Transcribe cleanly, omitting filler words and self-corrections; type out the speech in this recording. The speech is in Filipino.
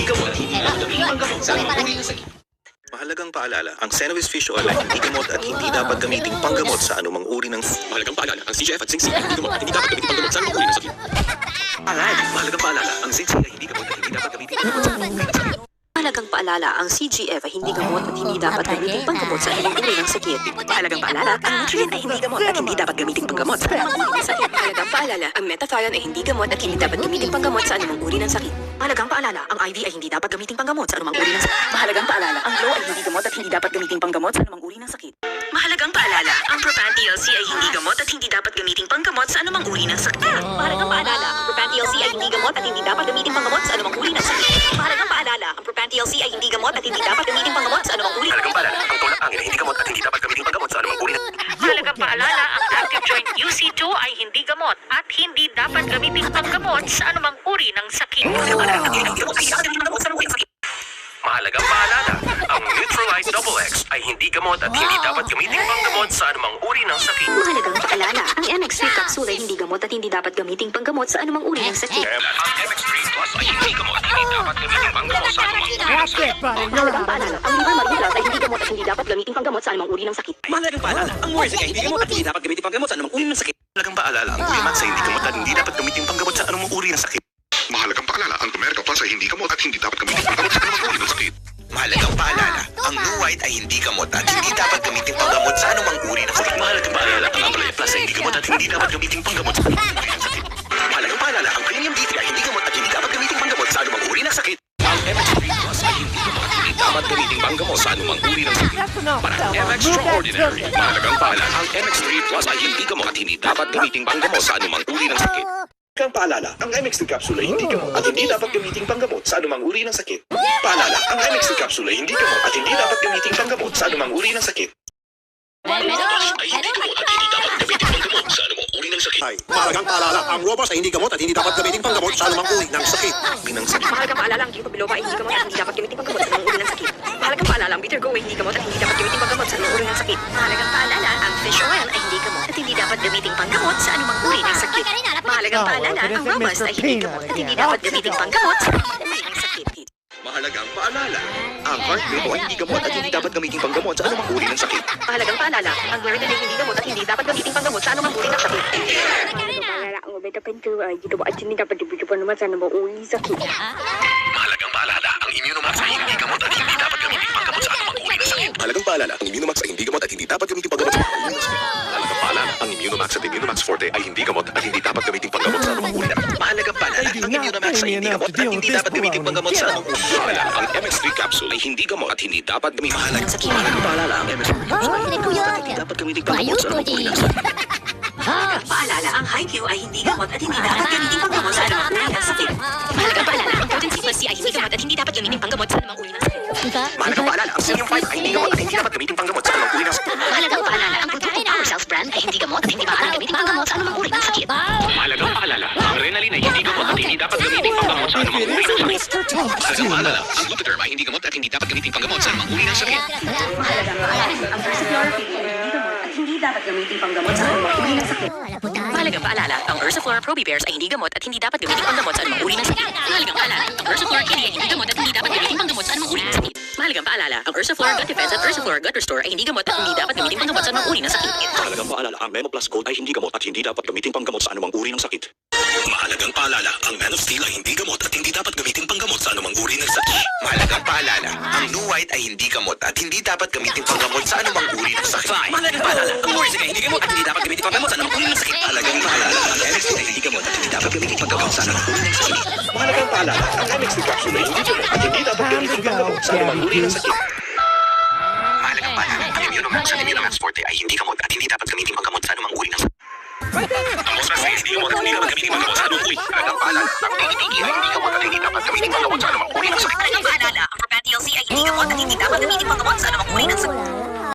hindi gamot at hindi dapat gamitin panggamot sa anumang uri ng sakit. Mahalagang paalala, ang Senovus Fish Oil ay hindi gamot at hindi dapat gamiting panggamot sa anumang uri ng... Mahalagang paalala, ang CGF at Zinc C ay hindi gamot at hindi dapat gamiting panggamot sa anumang uri ng sakit. Mahalagang paalala, ang Zinc C ay hindi gamot at hindi dapat gamiting panggamot sa anumang uri ng sakit. Mahalagang paalala, ang CGF ay hindi gamot at hindi dapat gamiting panggamot sa anumang uri ng sakit. Mahalagang paalala, ang Nutrient ay hindi gamot at hindi dapat gamiting panggamot sa anumang uri ng sakit. Mahalagang paalala, ang Metathion ay hindi gamot at hindi dapat gamiting panggamot sa anumang uri ng sakit. Mahalagang paalala, ang IV ay hindi dapat gamiting panggamot sa anumang uri ng sakit. Mahalagang paalala, ang Glow ay hindi gamot at hindi dapat gamiting panggamot sa anumang uri ng sakit. Mahalagang paalala, ang Propan TLC ay hindi gamot at hindi dapat gamiting panggamot sa anumang uri ng sakit. Mahalagang paalala, ang Propan TLC ay hindi gamot at hindi dapat gamiting panggamot sa anumang uri ng sakit. Mahalagang paalala, ang Propan TLC ay hindi gamot at hindi dapat gamiting panggamot sa anumang uri. Mahalagang paalala, ang tulak angin ay hindi gamot at hindi dapat gamiting panggamot sa anumang uri ng... Mahalagang paalala, ang Active Joint UC2 ay hindi gamot at hindi dapat gamiting panggamot sa anumang uri ng sakit. Mahalagang paalala, ang Neutralite Double X ay hindi gamot at hindi dapat gamiting panggamot sa anumang uri ng sakit. Mahalagang paalala, ang MX3 capsule ay hindi gamot at hindi dapat gamiting panggamot sa anumang uri ng sakit. Ang MX3 Plus ay hindi gamot at hindi dapat gamiting panggamot sa anumang uri ng sakit. Mahalagang paalala, ang Liver Marine Plus ay hindi gamot at hindi dapat gamiting panggamot sa anumang uri ng sakit. Mahalagang paalala, ang Morrison ay hindi gamot at hindi dapat gamiting panggamot sa anumang uri ng sakit. Mahalagang paalala, ang Max ay hindi gamot at hindi dapat gamiting panggamot sa anumang uri ng sakit. Mahalagang paalala, ang Tumerica Plus ay hindi gamot at hindi dapat gamitin panggamot sa anumang uri ng sakit. Mahalagang paalala, ang New White ay hindi gamot at hindi dapat gamiting panggamot sa anumang uri ng sakit. Mahalagang paalala, ang Ampalaya Plus ay hindi gamot at hindi dapat gamiting panggamot sa anumang uri ng sakit. Mahalagang paalala, ang Premium D3 ay hindi gamot at hindi dapat gamiting panggamot sa anumang uri ng sakit. Ang MX3 Plus ay hindi gamot at hindi dapat gamiting panggamot sa anumang uri ng sakit. Para MX Extraordinary, mahalagang paalala, ang MX3 Plus ay hindi gamot at hindi dapat gamiting panggamot sa anumang uri ng sakit. Kang paalala, ang MX3 capsule ay hindi gamot at hindi dapat gamiting panggamot sa anumang uri ng sakit. Paalala, ang MX3 capsule ay hindi gamot at hindi dapat gamiting panggamot sa anumang uri ng sakit. Ay hindi gamot at hindi dapat gamiting panggamot sa anumang uri ng sakit. Mahalagang paalala, ang Robust ay hindi gamot at hindi dapat gamiting panggamot sa anumang uri ng sakit. Mahalagang paalala, ang Ginkgo biloba ay hindi gamot at hindi dapat gamiting panggamot sa anumang uri ng sakit. Mahalagang paalala, ang Bitter Go ay hindi gamot at hindi dapat gamiting panggamot sa anumang uri ng sakit. Mahalagang paalala, ang Fish Oil ay hindi gamot at hindi dapat gamiting panggamot sa anumang uri ng sakit. Mahalagang paalala, ang Robust ay hindi gamot at hindi dapat gamiting panggamot sa anumang uri ng sakit. Mahalagang paalala, ang Heart Rate ay hindi gamot at hindi dapat gamiting panggamot sa anumang uri ng sakit. Mahalagang paalala, ang Claritin ay hindi gamot at hindi dapat gamiting panggamot sa anumang uri ng sakit. Paalala, ang Omega-10 ay hindi gamot at hindi dapat gamitin panggamot sa anumang uri ng sakit. Mahalagang paalala, ang Immunomax ay hindi gamot at hindi dapat gamiting panggamot sa anumang uri ng sakit. Mahalagang paalala, ang Immunomax ay hindi gamot at hindi dapat gamiting panggamot sa anumang uri ng sakit. Mahalagang paalala, ang Immunomax at Immunomax Forte ay hindi gamot at hindi dapat gamiting panggamot sa anumang uri ng sakit. Mahalagang paalala, ang Immunomax ay hindi gamot at hindi dapat gamiting panggamot sa anumang uri ng sakit. Ang MX3 capsule ay hindi gamot at hindi dapat gamitin. Mahalagang paalala, ang MX3 capsule ay hindi gamot at hindi dapat gamiting panggamot sa anumang uri ng sakit. Mahalagang paalala, ang High-Q ay hindi gamot at hindi dapat gamiting panggamot sa anumang uri ng sakit. Mahalagang paalala, ang Protein C plus C ay hindi gamot at hindi dapat gamiting panggamot sa anumang uri ng sakit. Mahalagang paalala, ang Selenium 5 ay hindi gamot at hindi dapat gamiting panggamot sa anumang uri ng sakit. Mahalagang paalala, ang produkto Power Cells brand ay hindi gamot at hindi maaaring gamiting panggamot sa anumang uri ng sakit. Mahalagang paalala, ang Renalin ay hindi gamot at hindi dapat gamiting panggamot sa anumang uri ng sakit. Mahalagang paalala, ang Lutaderm ay hindi gamot at hindi dapat gamiting panggamot sa anumang uri ng sakit. Mahalagang paalala, ang Versiflurafil ay hindi gamot at hindi dapat gamiting panggamot sa anumang uri ng sakit. Mahalagang paalala, ang Ursiflora Probi Bears ay hindi gamot at hindi dapat gamiting panggamot sa anumang uri ng sakit. Mahalagang paalala, ang Ursiflora Kitty ay hindi gamot at hindi dapat gamiting panggamot sa anumang uri ng sakit. Mahalagang paalala, ang Ursiflora Gut Defense at Ursiflora Gut Restore ay hindi gamot at hindi dapat gamiting panggamot sa anumang uri ng sakit. Mahalagang paalala, ang Memo Plus Gold ay hindi gamot at hindi dapat gamiting panggamot sa anumang uri ng sakit. Mahalagang paalala, ang Man of Steel ay hindi gamot at hindi dapat gamiting panggamot sa anumang uri ng sakit. Mahalagang paalala, ang New White ay hindi gamot at hindi dapat gamiting panggamot sa anumang uri ng sakit. Mahalagang paalala, ang Morrison ay hindi gamot at hindi dapat gamiting panggamot sa anumang uri ng sakit. Mahalagang paalala, ang MX2 ay hindi gamot at hindi dapat gamiting panggamot sa anumang uri ng sakit. Mahalagang paalala, ang MX2 capsule ay hindi gamot at hindi dapat gamiting panggamot sa anumang uri ng sakit. Mahalagang paalala, ang Immunomax at Immunomax Forte ay hindi gamot at hindi dapat gamiting panggamot sa anumang uri ng sakit. Ang Osras ay hindi gamot at hindi dapat gamiting panggamot sa anumang uri. Mahalagang paalala, ang Tiki-Tiki ay hindi